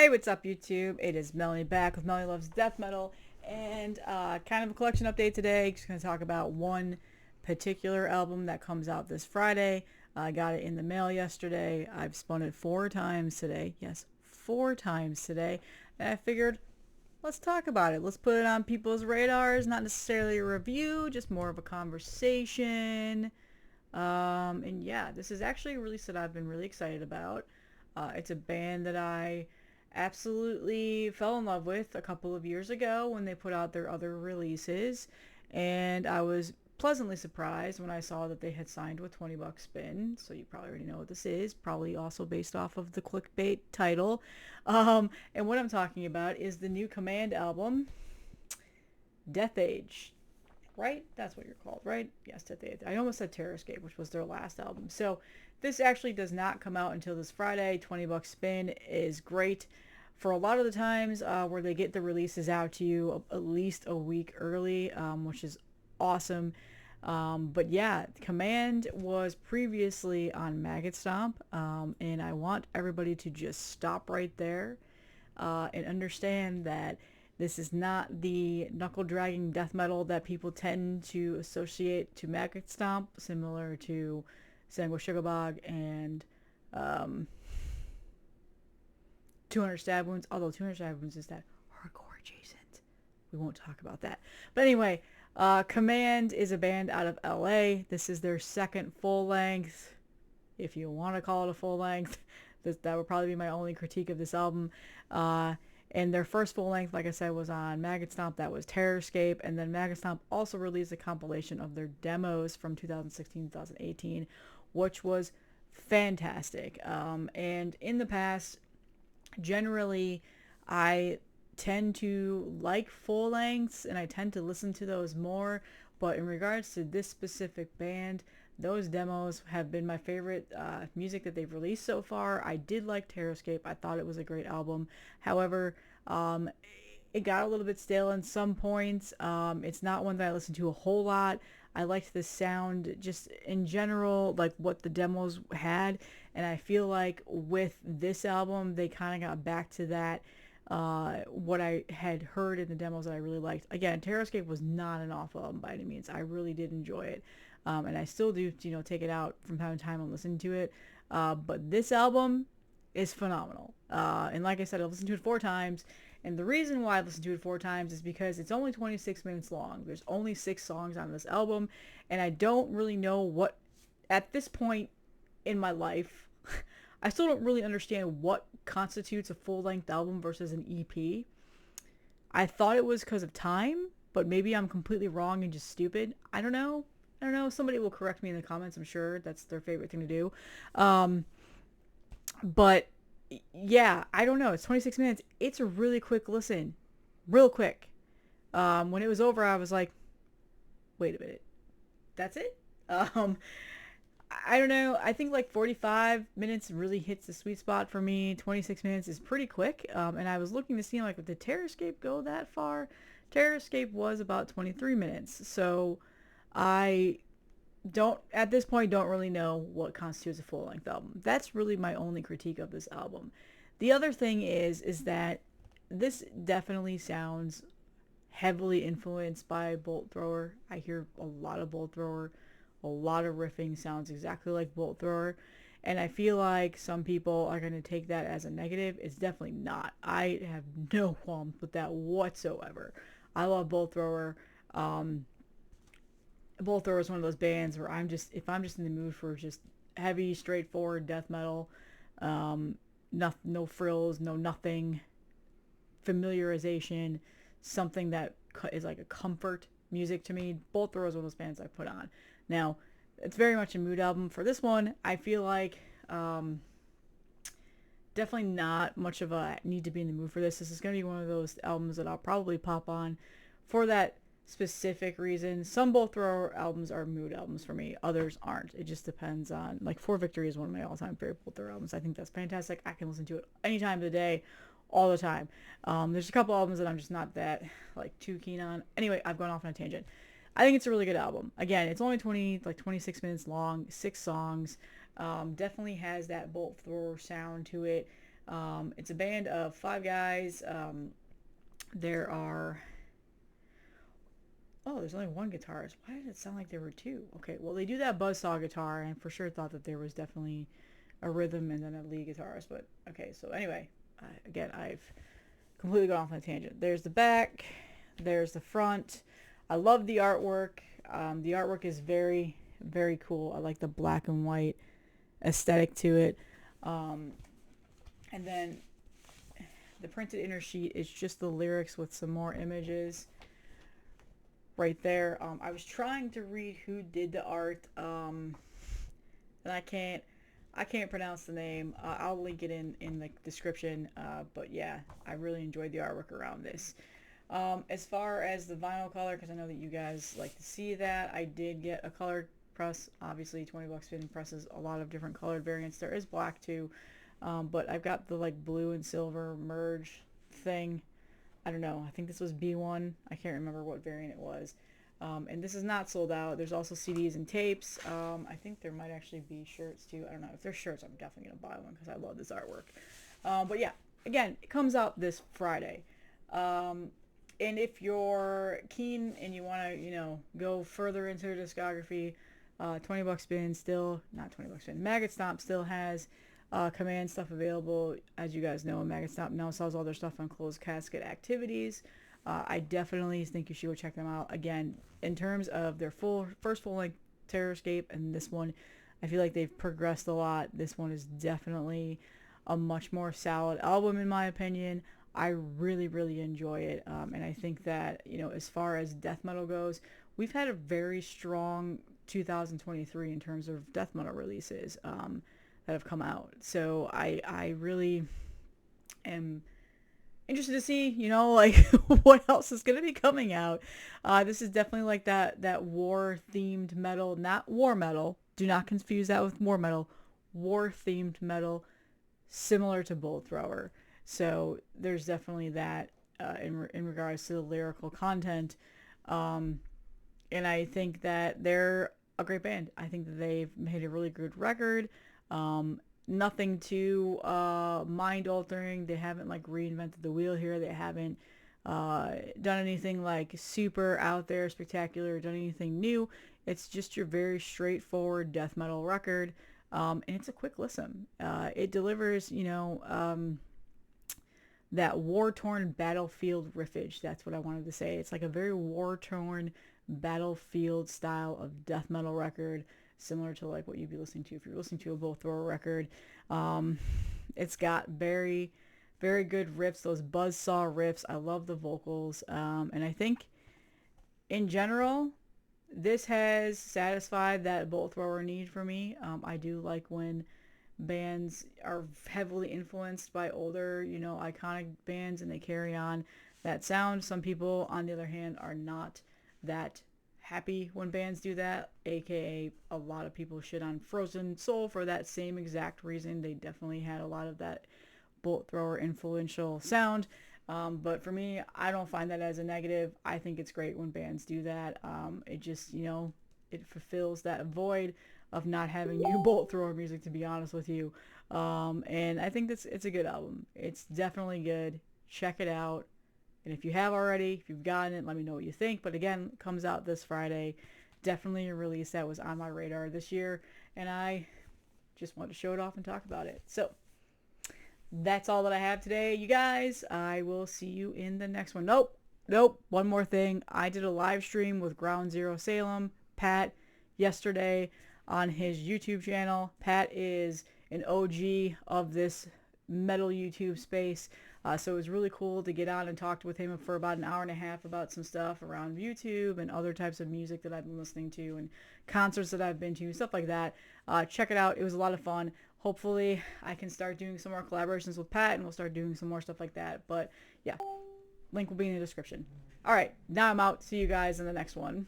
Hey, what's up, YouTube? It is Melanie back with Melanie Loves Death Metal, and kind of a collection update today. Just going to talk about one particular album that comes out this Friday. I got it in the mail yesterday. I've spun it 4 times today. Yes, 4 times today. And I figured, let's talk about it. Let's put it on people's radars. Not necessarily a review, just more of a conversation. And yeah, this is actually a release that I've been really excited about. It's a band that I absolutely fell in love with a couple of years ago when they put out their other releases, and I was pleasantly surprised when I saw that they had signed with 20 Bucks Spin. So you probably already know what this is, probably also based off of the clickbait title. And what I'm talking about is the new Kommand album, Death Age. Right? That's what you're called, right? Yes, Death Age. I almost said Terrorscape, which was their last album. So this actually does not come out until this Friday. 20 Bucks Spin is great for a lot of the times where they get the releases out to you at least a week early, which is awesome. But yeah, Command was previously on Maggot Stomp, and I want everybody to just stop right there and understand that this is not the knuckle dragging death metal that people tend to associate to Maggot Stomp, similar to Sangwa Sugarbog and um, 200 Stab Wounds, although 200 Stab Wounds is that hardcore adjacent. We won't talk about that. But anyway, Command is a band out of LA. This is their second full length, if you want to call it a full length. That would probably be my only critique of this album. And their first full length, like I said, was on Maggot Stomp. That was Terrorscape. And then Maggot Stomp also released a compilation of their demos from 2016-2018, which was fantastic. And in the past, generally, I tend to like full lengths and I tend to listen to those more. But in regards to this specific band, those demos have been my favorite music that they've released so far. I did like Terrorscape. I thought it was a great album. However, it got a little bit stale in some points. It's not one that I listen to a whole lot. I liked the sound just in general, like what the demos had. And I feel like with this album, they kind of got back to that. What I had heard in the demos that I really liked. Again, Terrascape was not an awful album by any means. I really did enjoy it. And I still do, take it out from time to time and listen to it. But this album is phenomenal. And like I said, I've listened to it 4 times. And the reason why I've listened to it 4 times is because it's only 26 minutes long. There's only 6 songs on this album. And I don't really know what, at this point in my life, I still don't really understand what constitutes a full-length album versus an EP. I thought it was because of time, but maybe I'm completely wrong and just stupid. I don't know. I don't know. Somebody will correct me in the comments. I'm sure that's their favorite thing to do. But yeah, I don't know. It's 26 minutes. It's a really quick listen. Real quick. When it was over, I was like, wait a minute. That's it? I don't know. I think like 45 minutes really hits the sweet spot for me. 26 minutes is pretty quick. And I was looking to see like, did Terrorscape go that far? Terrorscape was about 23 minutes. So I don't, at this point, don't really know what constitutes a full-length album. That's really my only critique of this album. The other thing is that this definitely sounds heavily influenced by Bolt Thrower. I hear a lot of Bolt Thrower. A lot of riffing sounds exactly like Bolt Thrower. And I feel like some people are going to take that as a negative. It's definitely not. I have no qualms with that whatsoever. I love Bolt Thrower. Bolt Thrower is one of those bands where if I'm just in the mood for just heavy, straightforward death metal, no frills, no nothing, familiarization, something that is like a comfort music to me. Bolt Thrower is one of those bands I put on. Now, it's very much a mood album. For this one, I feel like definitely not much of a need to be in the mood for this. This is going to be one of those albums that I'll probably pop on for that specific reason. Some Bolt Thrower albums are mood albums for me. Others aren't. It just depends on, like, For Victory is one of my all-time favorite Bolt Thrower albums. I think that's fantastic. I can listen to it any time of the day, all the time. There's a couple albums that I'm just not that, like, too keen on. Anyway, I've gone off on a tangent. I think it's a really good album. Again, it's only 26 minutes long, 6 songs. Definitely has that Bolt Thrower sound to it. It's a band of 5 guys. There are... Oh, there's only one guitarist. Why did it sound like there were two? Okay, well, they do that buzzsaw guitar, and for sure thought that there was definitely a rhythm and then a lead guitarist. But, okay, so anyway, again, I've completely gone off on a tangent. There's the back. There's the front. I love the artwork. The artwork is very, very cool. I like the black and white aesthetic to it. And then the printed inner sheet is just the lyrics with some more images right there. I was trying to read who did the art, and I can't pronounce the name. I'll link it in the description. But yeah, I really enjoyed the artwork around this. As far as the vinyl color, because I know that you guys like to see that, I did get a colored press. Obviously, 20 bucks spin presses a lot of different colored variants. There is black too, but I've got the like blue and silver merge thing. I don't know. I think this was B1. I can't remember what variant it was. And this is not sold out. There's also CDs and tapes. I think there might actually be shirts too. I don't know. If there's shirts, I'm definitely going to buy one because I love this artwork. But yeah, again, it comes out this Friday. And if you're keen and you want to, go further into their discography, 20 bucks spin still, not 20 bucks spin, Maggot Stomp still has Kommand stuff available. As you guys know, Maggot Stomp now sells all their stuff on Closed Casket Activities. I definitely think you should go check them out. Again, in terms of their first full-length Terrorscape and this one, I feel like they've progressed a lot. This one is definitely a much more solid album in my opinion. I really, really enjoy it. And I think that, as far as death metal goes, we've had a very strong 2023 in terms of death metal releases that have come out. So I really am interested to see, like what else is going to be coming out. This is definitely like that war-themed metal, not war metal. Do not confuse that with war metal. War-themed metal, similar to Bolt Thrower. So there's definitely that in regards to the lyrical content. And I think that they're a great band. I think that they've made a really good record. Nothing too mind-altering. They haven't like reinvented the wheel here. They haven't done anything like super out there, spectacular, done anything new. It's just your very straightforward death metal record. And it's a quick listen. It delivers, that war-torn battlefield riffage. That's what I wanted to say. It's like a very war-torn battlefield style of death metal record, similar to like what you'd be listening to if you're listening to a Bolt Thrower record. It's got very, very good riffs, those buzzsaw riffs. I love the vocals. And I think in general, this has satisfied that Bolt Thrower need for me. I do like when bands are heavily influenced by older, iconic bands, and they carry on that sound. Some people, on the other hand, are not that happy when bands do that, aka a lot of people shit on Frozen Soul for that same exact reason. They definitely had a lot of that Bolt Thrower influential sound. But for me, I don't find that as a negative. I think it's great when bands do that. It just, it fulfills that void of not having new Bolt Thrower music, to be honest with you. And I think it's a good album. It's definitely good. Check it out. And if you have already, if you've gotten it, let me know what you think. But again, it comes out this Friday. Definitely a release that was on my radar this year. And I just wanted to show it off and talk about it. So that's all that I have today, you guys. I will see you in the next one. Nope. One more thing. I did a live stream with Ground Zero Salem, Pat, yesterday on his YouTube channel. Pat is an OG of this metal YouTube space. So it was really cool to get on and talk with him for about an hour and a half about some stuff around YouTube and other types of music that I've been listening to and concerts that I've been to, stuff like that. Check it out. It was a lot of fun. Hopefully I can start doing some more collaborations with Pat and we'll start doing some more stuff like that. But yeah, link will be in the description. All right, now I'm out. See you guys in the next one.